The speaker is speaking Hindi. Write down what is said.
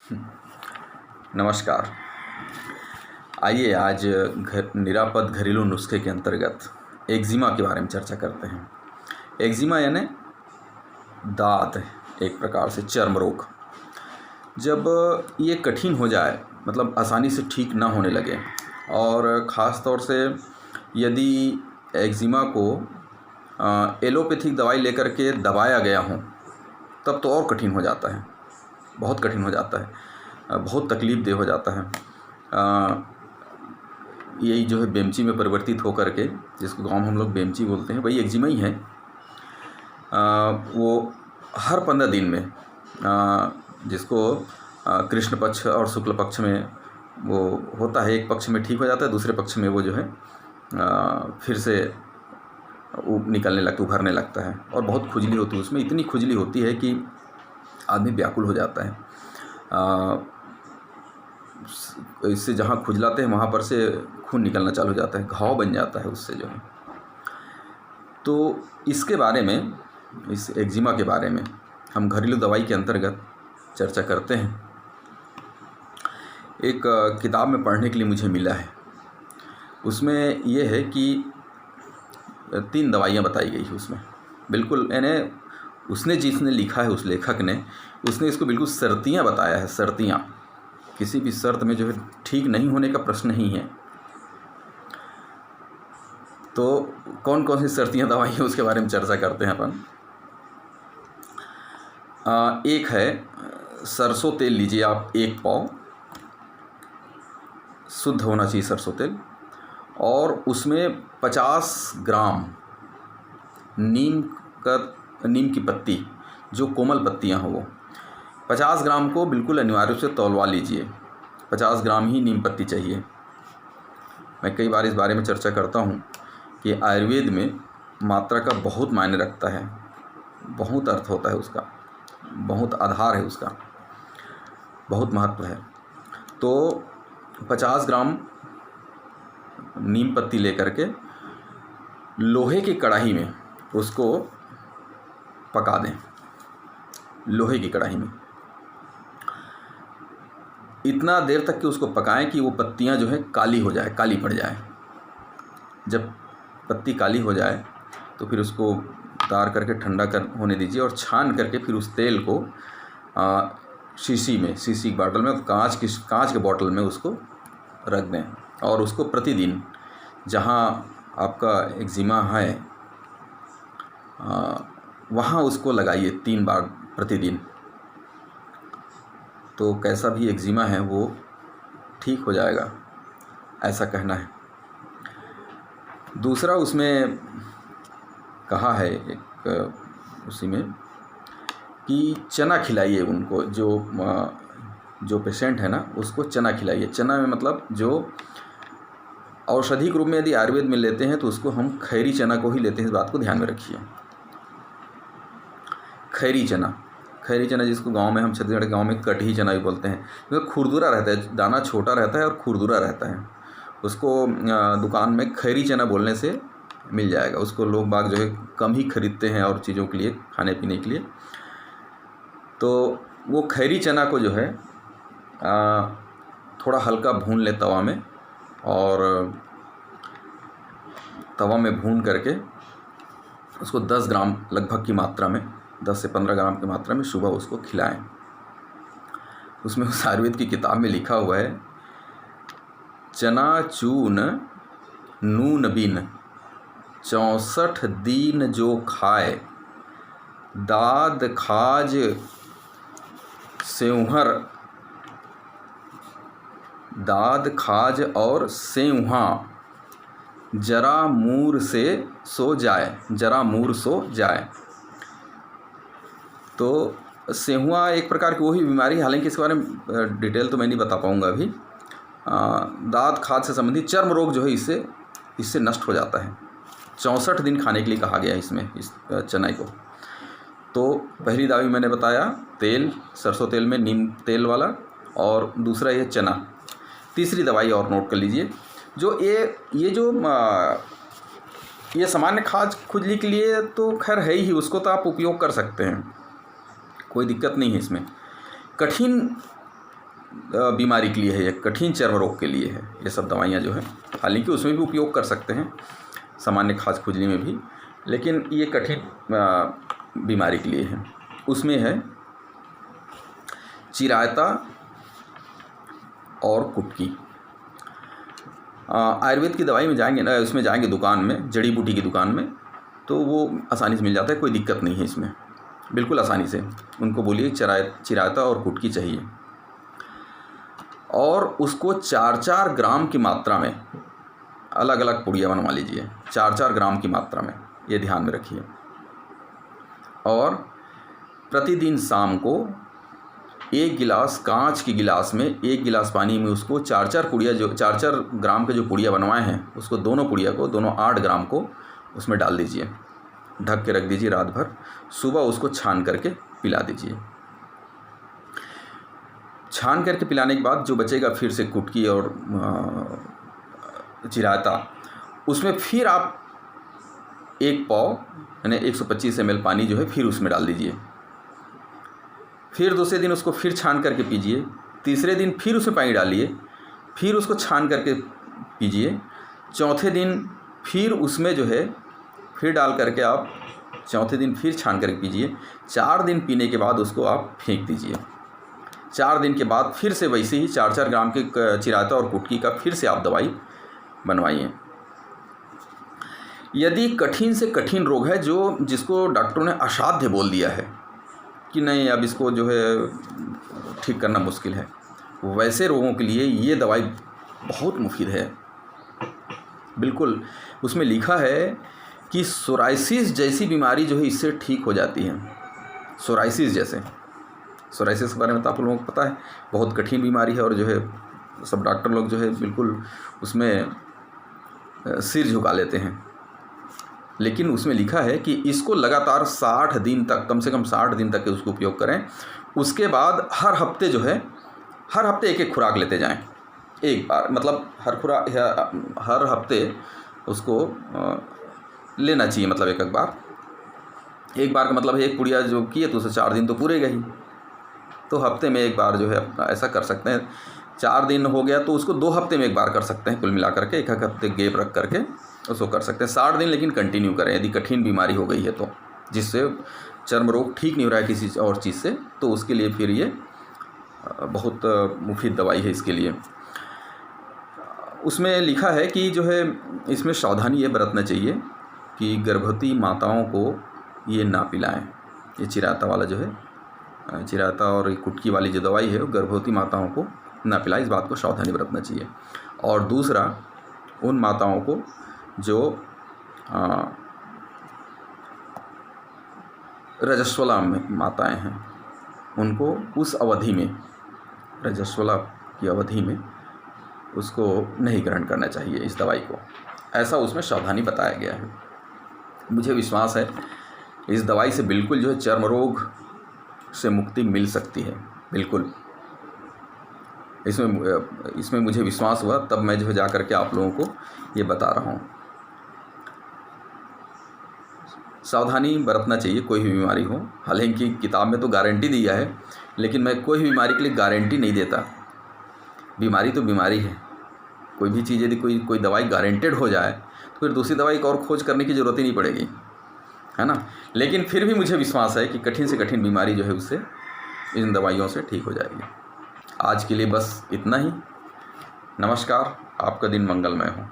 नमस्कार। आइए आज निरापद घरेलू नुस्खे के अंतर्गत एक्जिमा के बारे में चर्चा करते हैं। एक्जिमा यानी दाद, एक प्रकार से चर्म रोग। जब ये कठिन हो जाए, मतलब आसानी से ठीक ना होने लगे, और ख़ास तौर से यदि एक्जिमा को एलोपैथिक दवाई लेकर के दबाया गया हो, तब तो और कठिन हो जाता है, बहुत कठिन हो जाता है, बहुत तकलीफ़ देह हो जाता है। यही जो है बेमची में परिवर्तित होकर के, जिसको गाँव में हम लोग बेमची बोलते हैं, वही एक्जिमा ही है। वो हर 15 दिन में, जिसको कृष्ण पक्ष और शुक्ल पक्ष में वो होता है, एक पक्ष में ठीक हो जाता है, दूसरे पक्ष में वो जो है फिर से निकलने लगता, उभरने लगता है, और बहुत खुजली होती है उसमें। इतनी खुजली होती है कि आदमी व्याकुल हो जाता है। इससे जहाँ खुजलाते हैं वहाँ पर से खून निकलना चालू हो जाता है, घाव बन जाता है उससे जो है। तो इसके बारे में, इस एक्जिमा के बारे में हम घरेलू दवाई के अंतर्गत चर्चा करते हैं। एक किताब में पढ़ने के लिए मुझे मिला है, उसमें यह है कि 3 दवाइयाँ बताई गई है उसमें। बिल्कुल यानी उसने, जिसने लिखा है, उस लेखक ने, उसने इसको बिल्कुल शर्तियाँ बताया है। शर्तियाँ, किसी भी शर्त में जो है ठीक नहीं होने का प्रश्न नहीं है। तो कौन कौन सी शर्तियाँ दवाई है उसके बारे में चर्चा करते हैं अपन। एक है सरसों तेल, लीजिए आप 1 पाव, शुद्ध होना चाहिए सरसों तेल, और उसमें 50 ग्राम नीम की पत्ती, जो कोमल पत्तियां हो, वो 50 ग्राम को बिल्कुल अनिवार्य रूप से तौलवा लीजिए। 50 ग्राम ही नीम पत्ती चाहिए। मैं कई बार इस बारे में चर्चा करता हूँ कि आयुर्वेद में मात्रा का बहुत मायने रखता है, बहुत अर्थ होता है उसका, बहुत आधार है उसका, बहुत महत्व है। तो 50 ग्राम नीम पत्ती लेकर के लोहे की कढ़ाई में उसको पका दें। लोहे की कढ़ाई में इतना देर तक कि उसको पकाएं कि वो पत्तियां जो है काली हो जाए, काली पड़ जाए। जब पत्ती काली हो जाए तो फिर उसको उतार करके ठंडा होने दीजिए, और छान करके फिर उस तेल को शीशी की बॉटल में, कांच के बॉटल में उसको रख दें, और उसको प्रतिदिन जहाँ आपका एक्जिमा है वहाँ उसको लगाइए 3 बार प्रतिदिन। तो कैसा भी एक्जिमा है वो ठीक हो जाएगा, ऐसा कहना है। दूसरा उसमें कहा है एक उसी में कि चना खिलाइए उनको, जो पेशेंट है ना, उसको चना खिलाइए। चना में मतलब जो औषधि के रूप में यदि आयुर्वेद में लेते हैं तो उसको हम खैरी चना को ही लेते हैं, इस बात को ध्यान में रखिए। खैरी चना जिसको गांव में, हम छत्तीसगढ़ के गांव में कटही चना भी बोलते हैं, जो खुरदुरा रहता है, दाना छोटा रहता है और खुरदुरा रहता है। उसको दुकान में खैरी चना बोलने से मिल जाएगा। उसको लोग बाग जो है कम ही खरीदते हैं और चीज़ों के लिए, खाने पीने के लिए। तो वो खैरी चना को जो है थोड़ा हल्का भून ले तवा में, और तवा में भून करके उसको 10 ग्राम लगभग की मात्रा में, 10 से 15 ग्राम की मात्रा में सुबह उसको खिलाएं। उसमें उस आयुर्वेद की किताब में लिखा हुआ है, चना चून नून बिन 64 दिन जो खाए, दाद खाज सेवहर, दाद खाज और सेवहा, जरा मूर से सो जाए, जरा मूर सो जाए। तो सेहुआ एक प्रकार की वही बीमारी, हालांकि इसके बारे में डिटेल तो मैं नहीं बता पाऊँगा अभी। दाद खाज से संबंधित चर्म रोग जो है इससे नष्ट हो जाता है। 64 दिन खाने के लिए कहा गया है इसमें, इस चना को। तो पहली दवाई मैंने बताया तेल, सरसों तेल में नीम तेल वाला, और दूसरा ये चना। तीसरी दवाई और नोट कर लीजिए, जो ये सामान्य खाज खुजली के लिए तो खैर है ही, उसको तो आप उपयोग कर सकते हैं, कोई दिक्कत नहीं है इसमें। कठिन बीमारी के लिए है, एक कठिन चर्म रोग के लिए है ये सब दवाइयाँ जो है। हालांकि उसमें भी उपयोग कर सकते हैं, सामान्य खाज खुजली में भी, लेकिन ये कठिन बीमारी के लिए है। उसमें है चिरायता और कुटकी। आयुर्वेद की दवाई में जाएंगे ना, उसमें जाएंगे दुकान में, जड़ी बूटी की दुकान में, तो वो आसानी से मिल जाता है, कोई दिक्कत नहीं है इसमें, बिल्कुल आसानी से। उनको बोलिए चिरायता और कुटकी चाहिए, और उसको 4-4 ग्राम की मात्रा में अलग अलग पुड़िया बनवा लीजिए, 4-4 ग्राम की मात्रा में, ये ध्यान में रखिए। और प्रतिदिन शाम को 1 गिलास कांच की गिलास में 1 गिलास पानी में उसको 4-4 पुड़िया, जो 4-4 ग्राम के जो पुड़िया बनवाए हैं, उसको दोनों पुड़िया को, दोनों 8 ग्राम को उसमें डाल दीजिए, ढक के रख दीजिए रात भर। सुबह उसको छान करके पिला दीजिए। छान करके पिलाने के बाद जो बचेगा फिर से कुटकी और चिरायता, उसमें फिर आप 1 पाव यानी 125 ml पानी जो है फिर उसमें डाल दीजिए। फिर दूसरे दिन उसको फिर छान करके पीजिए। तीसरे दिन फिर उसमें पानी डालिए, फिर उसको छान करके पीजिए। चौथे दिन फिर उसमें जो है फिर डाल करके आप चौथे दिन फिर छान करके पीजिए। 4 दिन पीने के बाद उसको आप फेंक दीजिए। 4 दिन के बाद फिर से वैसे ही 4-4 ग्राम के चिरायता और कुटकी का फिर से आप दवाई बनवाइए। यदि कठिन से कठिन रोग है, जो जिसको डॉक्टरों ने असाध्य बोल दिया है कि नहीं अब इसको जो है ठीक करना मुश्किल है, वैसे रोगों के लिए ये दवाई बहुत मुफीद है। बिल्कुल उसमें लिखा है कि सोराइसिस जैसी बीमारी जो है इससे ठीक हो जाती है। सोराइसिस जैसे, सोराइसिस के बारे में तो आप लोगों को पता है, बहुत कठिन बीमारी है, और जो है सब डॉक्टर लोग जो है बिल्कुल उसमें सिर झुका लेते हैं। लेकिन उसमें लिखा है कि इसको लगातार 60 दिन तक, कम से कम 60 दिन तक उसको उपयोग करें। उसके बाद हर हफ्ते जो है, हर हफ्ते 1-1 खुराक लेते जाएं। एक बार मतलब हर हफ्ते उसको लेना चाहिए, मतलब एक बार का मतलब है 1 पुड़िया जो किए तो उसे 4 दिन तो पूरे गई, तो हफ्ते में 1 बार जो है ऐसा कर सकते हैं। 4 दिन हो गया तो उसको 2 हफ्ते में 1 बार कर सकते हैं, कुल मिला करके 1 हफ्ते गैप रख करके उसको कर सकते हैं। 60 दिन लेकिन कंटिन्यू करें। यदि कठिन बीमारी हो गई है तो, जिससे चर्म रोग ठीक नहीं हो रहा है किसी और चीज़ से, तो उसके लिए फिर ये बहुत मुफीद दवाई है इसके लिए। उसमें लिखा है कि जो है इसमें सावधानी ये बरतना चाहिए कि गर्भवती माताओं को ये ना पिलाएं। ये चिरायता वाला जो है, चिरायता और कुटकी वाली जो दवाई है वो गर्भवती माताओं को ना पिलाएं, इस बात को सावधानी बरतना चाहिए। और दूसरा, उन माताओं को जो रजस्वला में माताएं हैं, उनको उस अवधि में, रजस्वला की अवधि में उसको नहीं ग्रहण करना चाहिए इस दवाई को, ऐसा उसमें सावधानी बताया गया है। मुझे विश्वास है इस दवाई से बिल्कुल जो है चर्म रोग से मुक्ति मिल सकती है, बिल्कुल। इसमें मुझे विश्वास हुआ, तब मैं जो है जा कर के आप लोगों को ये बता रहा हूँ। सावधानी बरतना चाहिए कोई भी बीमारी हो। हालांकि किताब में तो गारंटी दिया है, लेकिन मैं कोई भी बीमारी के लिए गारंटी नहीं देता। बीमारी तो बीमारी है, कोई भी चीज़ यदि कोई दवाई गारंटेड हो जाए तो फिर दूसरी दवाई और खोज करने की ज़रूरत ही नहीं पड़ेगी, है ना। लेकिन फिर भी मुझे विश्वास है कि कठिन से कठिन बीमारी जो है उससे, इन दवाइयों से ठीक हो जाएगी। आज के लिए बस इतना ही। नमस्कार, आपका दिन मंगलमय हो।